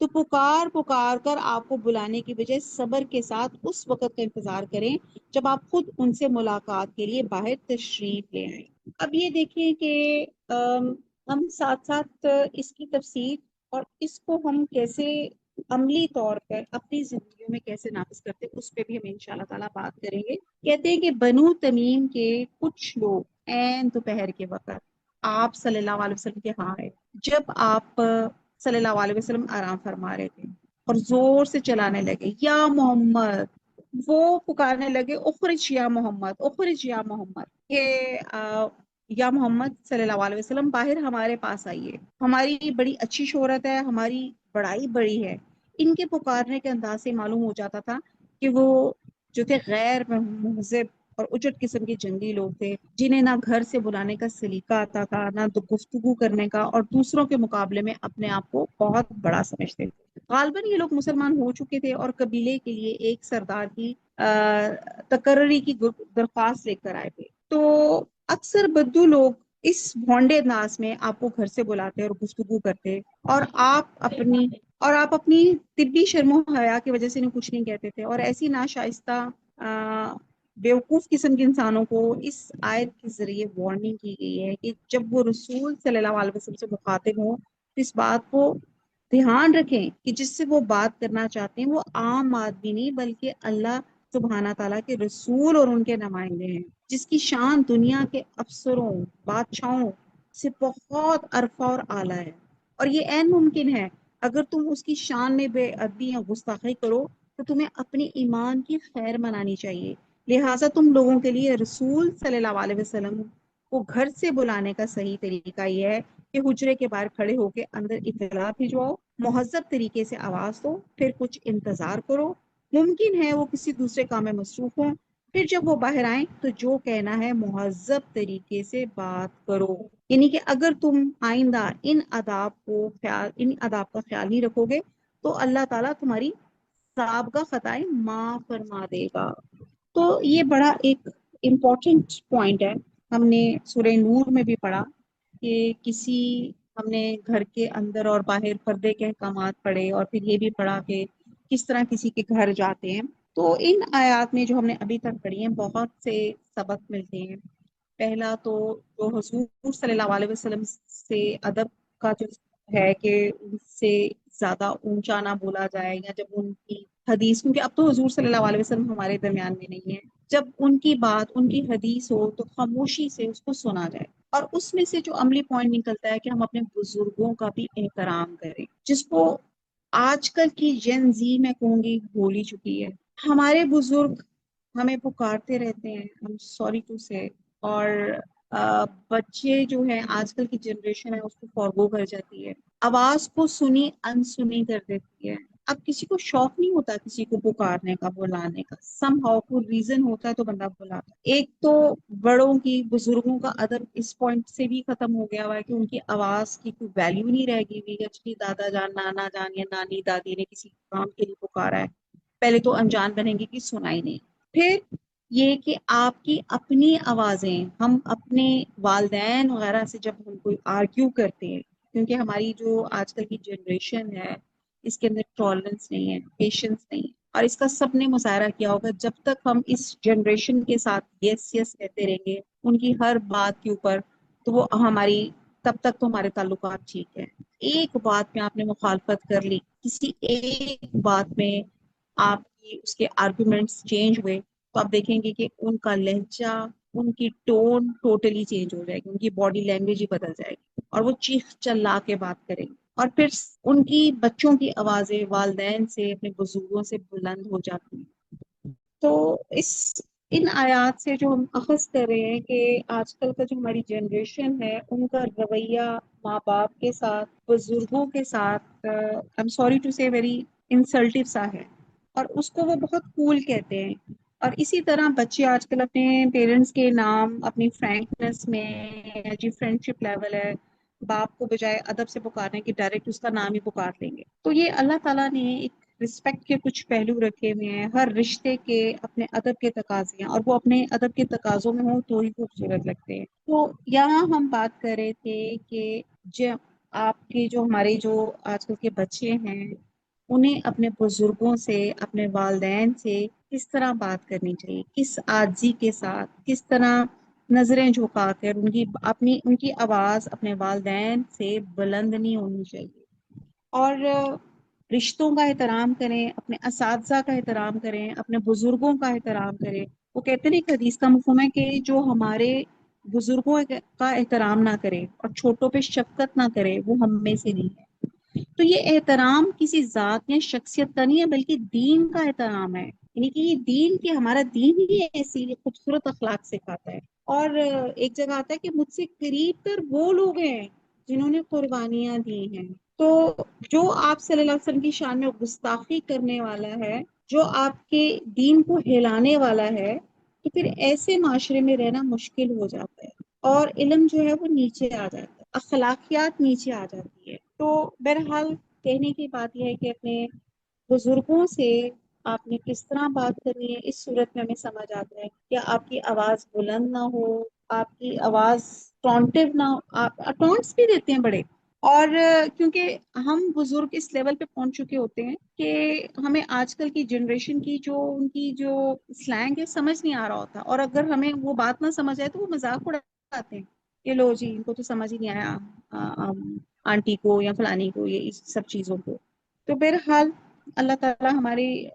تو پکار پکار کر آپ کو بلانے کی بجائے صبر کے ساتھ اس وقت کا انتظار کریں جب آپ خود ان سے ملاقات کے لیے باہر تشریف لے آئیں۔ اب یہ دیکھیں کہ ہم ساتھ ساتھ اس کی تفصیل اور اس کو ہم کیسے عملی طور پر اپنی زندگیوں میں کیسے نافذ کرتے ہیں اس پہ بھی ہم انشاءاللہ تعالیٰ بات کریں گے۔ کہتے ہیں کہ بنو تمیم کے کچھ لوگ عین دوپہر کے وقت آپ صلی اللہ علیہ وسلم کے ہاں آئے، جب آپ صلی اللہ علیہ وسلم آرام فرما رہے تھے، اور زور سے چلانے لگے یا محمد، وہ پکارنے لگے اخرج یا محمد، اخرج یا محمد، کہ یا محمد صلی اللہ علیہ وسلم باہر ہمارے پاس آئیے، ہماری بڑی اچھی شہرت ہے، ہماری بڑائی بڑی ہے۔ ان کے پکارنے کے انداز سے معلوم ہو جاتا تھا کہ وہ جو تھے غیر مہذب اور اجٹ قسم کے جنگی لوگ تھے، جنہیں نہ گھر سے بلانے کا سلیقہ آتا تھا، نہ گفتگو کرنے کا، اور دوسروں کے مقابلے میں اپنے آپ کو بہت بڑا سمجھتے تھے۔ غالباً یہ لوگ مسلمان ہو چکے تھے اور قبیلے کے لیے ایک سردار کی تقرری کی درخواست لے کر آئے تھے۔ تو اکثر بدو لوگ اس بھونڈے انداز میں آپ کو گھر سے بلاتے اور گفتگو کرتے، اور آپ اپنی طبی شرم و حیا کی وجہ سے انہیں کچھ نہیں کہتے تھے، اور ایسی ناشائستہ بیوقوف قسم کے انسانوں کو اس آیت کے ذریعے وارننگ کی گئی ہے کہ جب وہ رسول صلی اللہ علیہ وسلم سے مخاطب ہوں تو اس بات کو دھیان رکھیں کہ جس سے وہ بات کرنا چاہتے ہیں وہ عام آدمی نہیں بلکہ اللہ سبحانہ تعالیٰ کے رسول اور ان کے نمائندے ہیں، جس کی شان دنیا کے افسروں بادشاہوں سے بہت عرفہ اور اعلیٰ ہے، اور یہ عین ممکن ہے اگر تم اس کی شان میں بے ادبی یا گستاخی کرو تو تمہیں اپنے ایمان کی خیر منانی چاہیے۔ لہٰذا تم لوگوں کے لیے رسول صلی اللہ علیہ وسلم کو گھر سے بلانے کا صحیح طریقہ یہ ہے کہ حجرے کے باہر کھڑے ہو کے اندر اطلاع بھجواؤ، مہذب طریقے سے آواز دو، پھر کچھ انتظار کرو، ممکن ہے وہ کسی دوسرے کام میں مصروف ہوں، پھر جب وہ باہر آئیں تو جو کہنا ہے مہذب طریقے سے بات کرو۔ یعنی کہ اگر تم آئندہ ان آداب کا خیال نہیں رکھو گے تو اللہ تعالیٰ تمہاری سابقہ خطائیں معاف فرما دے گا۔ تو یہ بڑا ایک امپورٹنٹ پوائنٹ ہے، ہم نے سورہ نور میں بھی پڑھا کہ ہم نے گھر کے اندر اور باہر پردے کے احکامات پڑھے، اور پھر یہ بھی پڑھا کہ کس طرح کسی کے گھر جاتے ہیں۔ تو ان آیات میں جو ہم نے ابھی تک پڑھی ہیں بہت سے سبق ملتے ہیں۔ پہلا تو جو حضور صلی اللہ علیہ وسلم سے ادب کا جو ہے کہ ان سے زیادہ اونچا نہ بولا جائے، یا جب ان کی حدیث، کیونکہ اب تو حضور صلی اللہ علیہ وسلم ہمارے درمیان میں نہیں ہے، جب ان کی بات، ان کی حدیث ہو تو خاموشی سے اس کو سنا جائے، اور اس میں سے جو عملی پوائنٹ نکلتا ہے کہ ہم اپنے بزرگوں کا بھی احترام کریں، جس کو آج کل کی جن زی میں کہوں گی بھول ہی چکی ہے۔ ہمارے بزرگ ہمیں پکارتے رہتے ہیں، ہم سوری ٹو سے، اور بچے جو ہیں آج کل کی جنریشن ہے اس کو فارگو کر جاتی ہے، آواز کو سنی انسنی کر دیتی ہے۔ اب کسی کو شوق نہیں ہوتا کسی کو پکارنے کا، بلانے کا، سم ہاؤ کوئی ریزن ہوتا ہے تو بندہ بلاتا ہے۔ ایک تو بڑوں کی، بزرگوں کا ادب اس پوائنٹ سے بھی ختم ہو گیا ہوا ہے کہ ان کی آواز کی کوئی ویلیو نہیں رہ گئی ہوئی ہے۔ جی دادا جان، نانا جان یا نانی دادی نے کسی کام کے لیے پکارا ہے، پہلے تو انجان بنیں گے کہ سنائی نہیں، پھر یہ کہ آپ کی اپنی آوازیں، ہم اپنے والدین وغیرہ سے جب ہم کوئی آرگیو کرتے ہیں، کیونکہ ہماری جو آج کل کی جنریشن ہے اس کے اندر ٹالرنس نہیں ہے، پیشنس نہیں ہے، اور اس کا سب نے مظاہرہ کیا ہوگا۔ جب تک ہم اس جنریشن کے ساتھ یس یس کہتے رہیں گے ان کی ہر بات کے اوپر، تو وہ تب تک تو ہمارے تعلقات ٹھیک ہے۔ ایک بات میں آپ نے مخالفت کر لی، کسی ایک بات میں آپ کی اس کے آرگومنٹس چینج ہوئے، تو آپ دیکھیں گے کہ ان کا لہجہ، ان کی ٹون ٹوٹلی چینج ہو جائے گی، ان کی باڈی لینگویج ہی بدل جائے گی، اور وہ چیخ چلا کے بات کریں گے، اور پھر ان کی بچوں کی آوازیں والدین سے، اپنے بزرگوں سے بلند ہو جاتی ہیں۔ تو ان آیات سے جو ہم اخذ کر رہے ہیں کہ آج کل کا جو ہماری جنریشن ہے ان کا رویہ ماں باپ کے ساتھ، بزرگوں کے ساتھ I'm sorry to say very insultive سا ہے، اور اس کو وہ بہت کول کہتے ہیں۔ اور اسی طرح بچے آج کل اپنے پیرنٹس کے نام اپنی فرینکنس میں، جی فرینڈشپ لیول ہے، باپ کو بجائے ادب سے پکارنے کی ڈائریکٹ اس کا نام ہی پکار لیں گے۔ تو یہ اللہ تعالیٰ نے ایک رسپیکٹ کے کچھ پہلو رکھے ہوئے ہیں، ہر رشتے کے اپنے ادب کے تقاضے ہیں، اور وہ اپنے ادب کے تقاضوں میں ہوں تو ہی خوبصورت لگتے ہیں۔ تو یہاں ہم بات کر رہے تھے کہ آپ کے جو ہمارے جو آج کل کے بچے ہیں انہیں اپنے بزرگوں سے، اپنے والدین سے کس طرح بات کرنی چاہیے، کس عاجزی کے ساتھ، کس طرح نظریں جھکا کر ان کی آواز اپنے والدین سے بلند نہیں ہونی چاہیے، اور رشتوں کا احترام کریں، اپنے اساتذہ کا احترام کریں، اپنے بزرگوں کا احترام کریں۔ وہ کہتے ہیں ایک حدیث کا مفہوم ہے کہ جو ہمارے بزرگوں کا احترام نہ کرے اور چھوٹوں پہ شفقت نہ کرے وہ ہم میں سے نہیں ہے۔ تو یہ احترام کسی ذات یا شخصیت کا نہیں ہے، بلکہ دین کا احترام ہے، یعنی کہ یہ دین کی، ہمارا دین ہی ایسی خوبصورت اخلاق سکھاتا ہے۔ اور ایک جگہ آتا ہے کہ مجھ سے قریب تر وہ لوگ ہیں جنہوں نے قربانیاں دی ہیں۔ تو جو آپ صلی اللہ علیہ وسلم کی شان میں گستاخی کرنے والا ہے، جو آپ کے دین کو ہلانے والا ہے، تو پھر ایسے معاشرے میں رہنا مشکل ہو جاتا ہے، اور علم جو ہے وہ نیچے آ جاتا ہے، اخلاقیات نیچے آ جاتی ہے۔ تو بہرحال کہنے کی بات یہ ہے کہ اپنے بزرگوں سے آپ نے کس طرح بات کرنی ہے، اس صورت میں ہمیں سمجھ آتا ہے کہ آپ کی آواز بلند نہ ہو، آپ کی آواز ٹونٹیو نہ ہو۔ آپ ٹونٹس بھی دیتے ہیں بڑے، اور کیونکہ ہم بزرگ اس لیول پہ پہنچ چکے ہوتے ہیں کہ ہمیں آج کل کی جنریشن کی ان کی جو سلینگ ہے سمجھ نہیں آ رہا ہوتا، اور اگر ہمیں وہ بات نہ سمجھ آئے تو وہ مذاق اڑاتے ہیں کہ لو جی ان کو تو سمجھ ہی نہیں آیا، آنٹی کو یا فلانی کو، یہ اس سب چیزوں کو۔ تو بہرحال اللہ تعالیٰ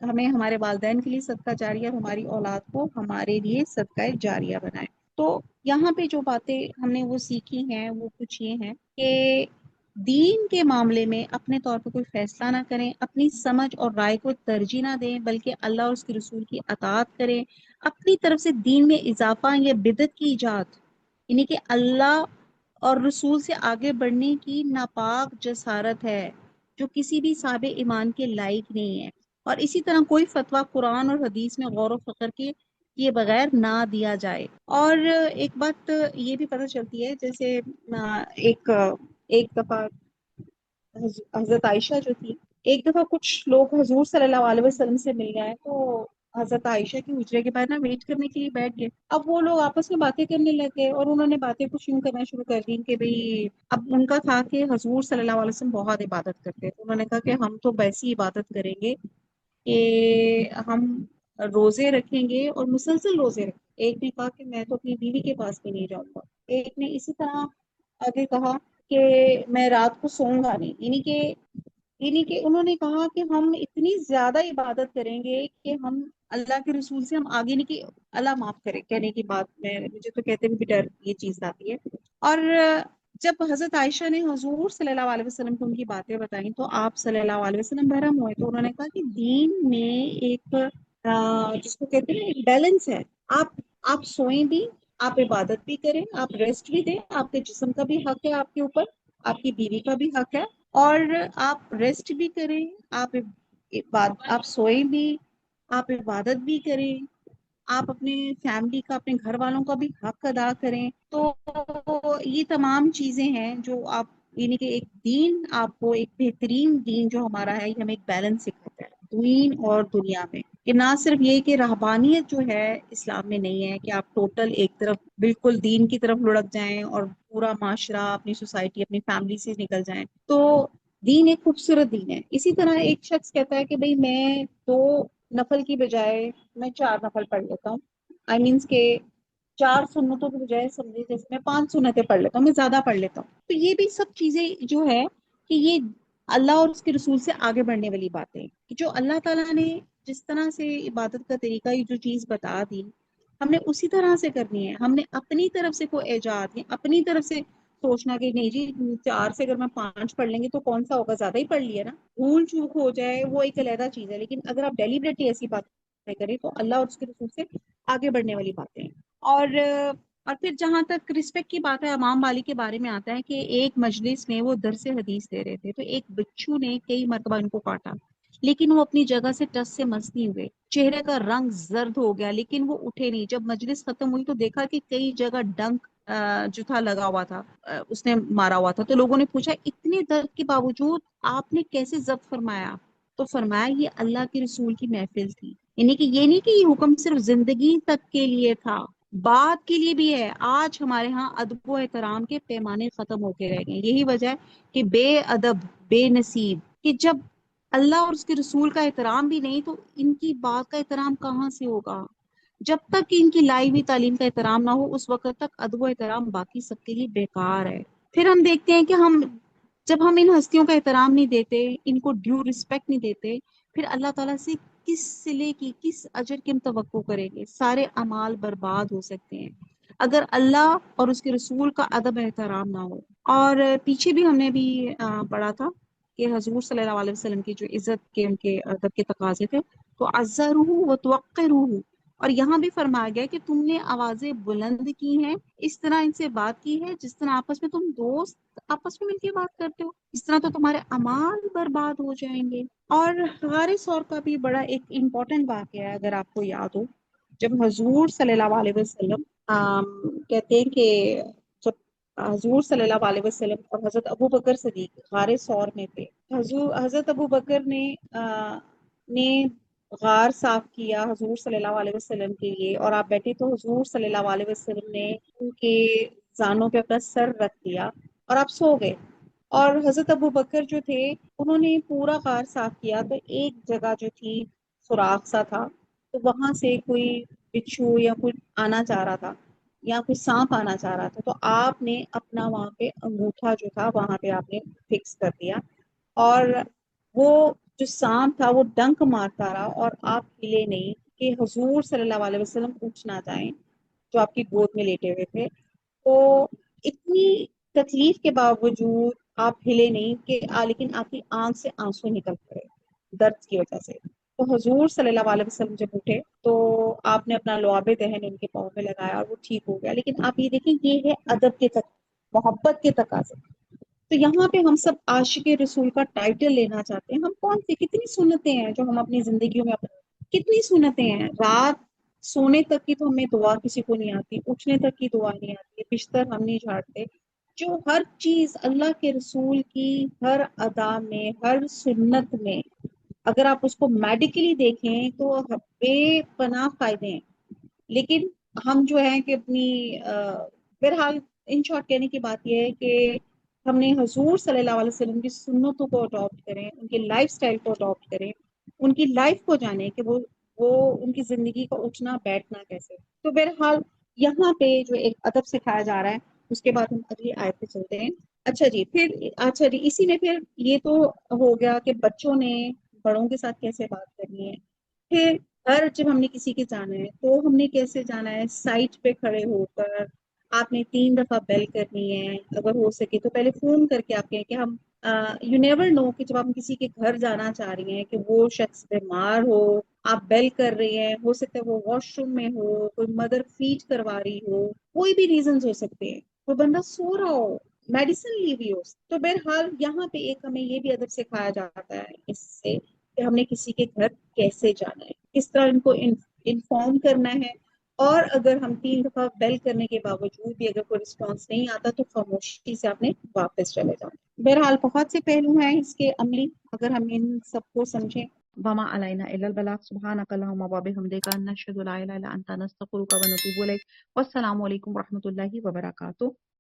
ہمیں ہمارے والدین کے لیے صدقہ جاریہ اور ہماری اولاد کو ہمارے لیے صدقہ جاریہ بنائے۔ تو یہاں پہ جو باتیں ہم نے وہ سیکھی ہیں وہ کچھ یہ ہیں کہ دین کے معاملے میں اپنے طور پہ کوئی فیصلہ نہ کریں، اپنی سمجھ اور رائے کو ترجیح نہ دیں، بلکہ اللہ اور اس کے رسول کی اطاعت کریں۔ اپنی طرف سے دین میں اضافہ یا بدعت کی ایجاد، یعنی کہ اللہ اور رسول سے آگے بڑھنے کی ناپاک جسارت ہے جو کسی بھی صاحب ایمان کے لائق نہیں ہے۔ اور اسی طرح کوئی فتویٰ قرآن اور حدیث میں غور و فکر کے بغیر نہ دیا جائے۔ اور ایک بات یہ بھی پتہ چلتی ہے، جیسے ایک دفعہ حضرت عائشہ جو تھی، ایک دفعہ کچھ لوگ حضور صلی اللہ علیہ وسلم سے مل گئے، تو حضرت عائشہ کی حجرے کے بعد نا ویٹ کرنے کے لیے بیٹھ گئے۔ اب وہ لوگ آپس میں باتیں کرنے لگے، اور انہوں نے باتیں کچھ یوں کرنا شروع کر دی کہ بھئی، اب ان کا تھا کہ حضور صلی اللہ علیہ وسلم بہت عبادت کرتے تھے، انہوں نے کہا کہ ہم تو ویسی عبادت کریں گے کہ ہم روزے رکھیں گے اور مسلسل روزے رکھیں گے۔ ایک نے کہا کہ میں تو اپنی بیوی کے پاس بھی نہیں جاؤں گا، ایک نے اسی طرح آگے کہا کہ میں رات کو سوؤں گا نہیں، یعنی کہ انہوں نے کہا کہ ہم اتنی زیادہ عبادت کریں گے کہ ہم اللہ کے رسول سے ہم آگے نہیں، کہ اللہ معاف کرے کہنے کی بات میں مجھے تو کہتے بھی ڈر یہ چیز آتی ہے۔ اور جب حضرت عائشہ نے حضور صلی اللہ علیہ وسلم کو ان کی باتیں بتائیں تو آپ صلی اللہ علیہ وسلم بہرم ہوئے، تو انہوں نے کہا کہ دین میں ایک جس کو کہتے ہیں ایک بیلنس ہے۔ آپ سوئیں بھی، آپ عبادت بھی کریں، آپ ریسٹ بھی دیں، آپ کے جسم کا بھی حق ہے آپ کے اوپر، آپ کی بیوی کا بھی حق ہے، اور آپ ریسٹ بھی کریں، آپ سوئیں بھی، آپ عبادت بھی کریں، آپ اپنے فیملی کا، اپنے گھر والوں کا بھی حق ادا کریں۔ تو یہ تمام چیزیں ہیں جو آپ، یعنی کہ ایک دین آپ کو، ایک بہترین دین جو ہمارا ہے، یہ ہمیں ایک بیلنس سکھاتا ہے دین اور دنیا میں، کہ نہ صرف یہ کہ رہبانیت جو ہے اسلام میں نہیں ہے کہ آپ ٹوٹل ایک طرف بالکل دین کی طرف لڑک جائیں اور پورا معاشرہ، اپنی سوسائٹی، اپنی فیملی سے نکل جائیں۔ تو دین ایک خوبصورت دین ہے۔ اسی طرح ایک شخص کہتا ہے کہ بھئی میں 2 نفل کی بجائے میں 4 نفل پڑھ لیتا ہوں، آئی مینس کہ 4 سنتوں کی بجائے سمجھے جیسے میں 5 سنتیں پڑھ لیتا ہوں، میں زیادہ پڑھ لیتا ہوں۔ تو یہ بھی سب چیزیں جو ہے کہ یہ اللہ اور اس کے رسول سے آگے بڑھنے والی باتیں، کہ جو اللہ تعالیٰ نے جس طرح سے عبادت کا طریقہ، یہ جو چیز بتا دی، ہم نے اسی طرح سے کرنی ہے۔ ہم نے اپنی طرف سے کوئی ایجاد یا اپنی طرف سے سوچنا کہ نہیں جی 4 سے اگر میں 5 پڑھ لیں گے تو کون سا ہوگا، زیادہ ہی پڑھ لیا نا، بھول چوک ہو جائے وہ ایک علیحدہ چیز ہے، لیکن اگر آپ ڈیلیبریٹلی ایسی باتیں کریں تو اللہ اور اس کے رسول سے آگے بڑھنے والی باتیں ہیں۔ اور پھر جہاں تک رسپیکٹ کی بات ہے، امام والی کے بارے میں آتا ہے کہ ایک مجلس میں وہ درس حدیث دے رہے تھے، تو ایک بچھو نے کئی مرتبہ ان کو کاٹا، لیکن وہ اپنی جگہ سے ٹس سے مس نہیں ہوئے، چہرے کا رنگ زرد ہو گیا لیکن وہ اٹھے نہیں۔ جب مجلس ختم ہوئی تو دیکھا کہ کئی جگہ ڈنک جو تھا لگا ہوا تھا، اس نے مارا ہوا تھا۔ تو لوگوں نے پوچھا اتنے درد کے باوجود آپ نے کیسے ضبط فرمایا؟ تو فرمایا یہ اللہ کے رسول کی محفل تھی، یعنی کہ یہ نہیں کہ یہ حکم صرف زندگی تک کے لیے تھا، بات کے لیے بھی ہے۔ آج ہمارے ہاں ادب و احترام کے پیمانے ختم ہو کے رہ گئے، یہی وجہ ہے کہ بے ادب، بے نصیب، کہ جب اللہ اور اس کے رسول کا احترام بھی نہیں تو ان کی بات کا احترام کہاں سے ہوگا؟ جب تک کہ ان کی لائی ہوئی تعلیم کا احترام نہ ہو اس وقت تک ادب و احترام باقی سب کے لیے بیکار ہے۔ پھر ہم دیکھتے ہیں کہ جب ہم ان ہستیوں کا احترام نہیں دیتے، ان کو ڈیو رسپیکٹ نہیں دیتے، پھر اللہ تعالیٰ سے کس صلے کی، کس اجر کی ہم توقع کریں گے؟ سارے اعمال برباد ہو سکتے ہیں اگر اللہ اور اس کے رسول کا ادب احترام نہ ہو۔ اور پیچھے بھی ہم نے بھی پڑھا تھا کہ حضور صلی اللہ علیہ وسلم کی جو عزت کے، ان کے ادب کے تقاضے تھے، تو عزروہ و توقروہ، اور یہاں بھی فرمایا گیا کہ تم نے آوازیں بلند کی ہیں، اس طرح ان سے بات کی ہے جس طرح آپس میں تم دوست آپس میں مل کے بات کرتے ہو، اس طرح تو تمہارے اعمال برباد ہو جائیں گے۔ اور غار ثور کا بھی بڑا ایک امپورٹنٹ واقعہ ہے اگر آپ کو یاد ہو، جب حضور صلی اللہ علیہ وسلم کہتے ہیں کہ جب حضور صلی اللہ علیہ وسلم اور حضرت ابو بکر صدیق غار ثور میں تھے، حضرت ابو بکر نے غار صاف کیا حضور صلی اللہ علیہ وسلم کے لیے، اور آپ بیٹھے تو حضور صلی اللہ علیہ وسلم نے ان کے زانوں پہ اپنا سر رکھ دیا اور آپ سو گئے۔ اور حضرت ابو بکر جو تھے انہوں نے پورا غار صاف کیا تو ایک جگہ جو تھی سوراخ سا تھا، تو وہاں سے کوئی بچھو یا کوئی آنا چاہ رہا تھا یا کوئی سانپ آنا چاہ رہا تھا، تو آپ نے اپنا وہاں پہ انگوٹھا جو تھا وہاں پہ آپ نے فکس کر دیا، اور وہ جو سانپ تھا وہ ڈنک مارتا رہا اور آپ ہلے نہیں کہ حضور صلی اللہ علیہ وسلم اٹھ نہ جائیں جو آپ کی گود میں لیٹے ہوئے تھے۔ تو اتنی تکلیف کے باوجود آپ ہلے نہیں کہ لیکن آپ کی آنکھ سے آنسو نکل پڑے درد کی وجہ سے۔ تو حضور صلی اللہ علیہ وسلم جب اٹھے تو آپ نے اپنا لعاب دہن ان کے پاؤں پہ لگایا اور وہ ٹھیک ہو گیا۔ لیکن آپ یہ دیکھیں یہ ہے ادب کے تک، محبت کے تقاضے۔ تو یہاں پہ ہم سب عاشق رسول کا ٹائٹل لینا چاہتے ہیں، ہم کون سی کتنی سنتیں ہیں جو ہم اپنی زندگیوں میں کتنی سنتیں ہیں، رات سونے تک کی تو ہمیں دعا کسی کو نہیں آتی، اٹھنے تک کی دعا نہیں آتی، بستر ہم نہیں جھاڑتے، جو ہر چیز اللہ کے رسول کی ہر ادا میں، ہر سنت میں اگر آپ اس کو میڈیکلی دیکھیں تو بے پناہ فائدے ہیں۔ لیکن ہم جو ہیں کہ اپنی بہرحال ان شارٹ کہنے کی بات یہ ہے کہ ہم نے حضور صلی اللہ علیہ وسلم کی سنتوں کو اڈاپٹ کریں، ان کے لائف سٹائل کو اڈاپٹ کریں، ان کی لائف کو جانیں کہ وہ ان کی زندگی کا اٹھنا بیٹھنا کیسے۔ تو بہرحال یہاں پہ جو ایک ادب سکھایا جا رہا ہے، اس کے بعد ہم اگلی آیت پہ چلتے ہیں۔ اچھا جی اسی میں پھر یہ تو ہو گیا کہ بچوں نے بڑوں کے ساتھ کیسے بات کرنی ہے۔ پھر جب ہم نے کسی کے جانا ہے تو ہم نے کیسے جانا ہے، سائٹ پہ کھڑے ہو کر آپ نے 3 دفعہ بیل کرنی ہے، اگر ہو سکے تو پہلے فون کر کے آپ کہیں کہ ہم یو نیور نو کہ جب آپ کسی کے گھر جانا چاہ رہی ہیں کہ وہ شخص بیمار ہو، آپ بیل کر رہی ہیں، ہو سکتا ہے وہ واش روم میں ہو، کوئی مدر فیڈ کروا رہی ہو، کوئی بھی ریزنز ہو سکتے ہیں، کوئی بندہ سو رہا ہو، میڈیسن لی ہوئی ہو۔ تو بہرحال یہاں پہ ایک ہمیں یہ بھی ادب سکھایا جاتا ہے اس سے کہ ہم نے کسی کے گھر کیسے جانا ہے، کس طرح ان کو انفارم کرنا ہے، اور اگر ہم 3 دفعہ بیل کرنے کے باوجود بھی اگر کوئی رسپانس نہیں آتا تو خاموشی سے آپ نے واپس چلے جانا۔ بہرحال بہت سے پہلو ہیں اس کے عملی، اگر ہم ان سب کو سمجھیں۔ وما علینا الا البلاغ، سبحانک اللہم وبحمدک، نشہد لا الہ الا انت، نستغفرک ونتوب الیک۔ والسلام علیکم ورحمۃ اللہ وبرکاتہ۔